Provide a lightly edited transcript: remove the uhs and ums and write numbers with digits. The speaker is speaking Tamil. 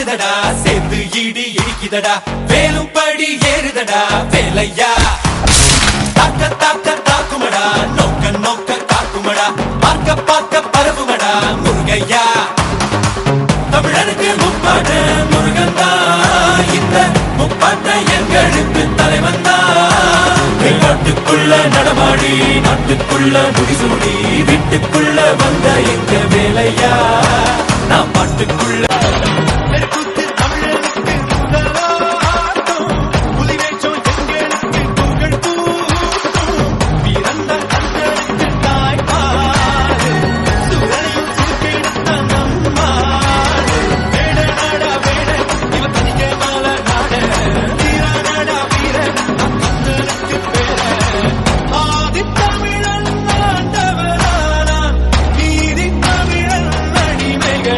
தாக்குதடா சேர்ந்து இடி இடிக்குதடா வேலும் படி ஏறுதடா வேலையா தாக்க தாக்க தாக்குமடா நோக்க நோக்க காக்குமடா பார்க்க பார்க்க பரவுமடா முருகையா தமிழனுக்கு முப்பாட்ட முருகந்தா இந்த முப்பாட்ட எங்களுக்கு தலைவந்தா நாட்டுக்குள்ள நடமாடி நாட்டுக்குள்ள முடிசூடி வீட்டுக்குள்ள வந்த எங்க வேலையா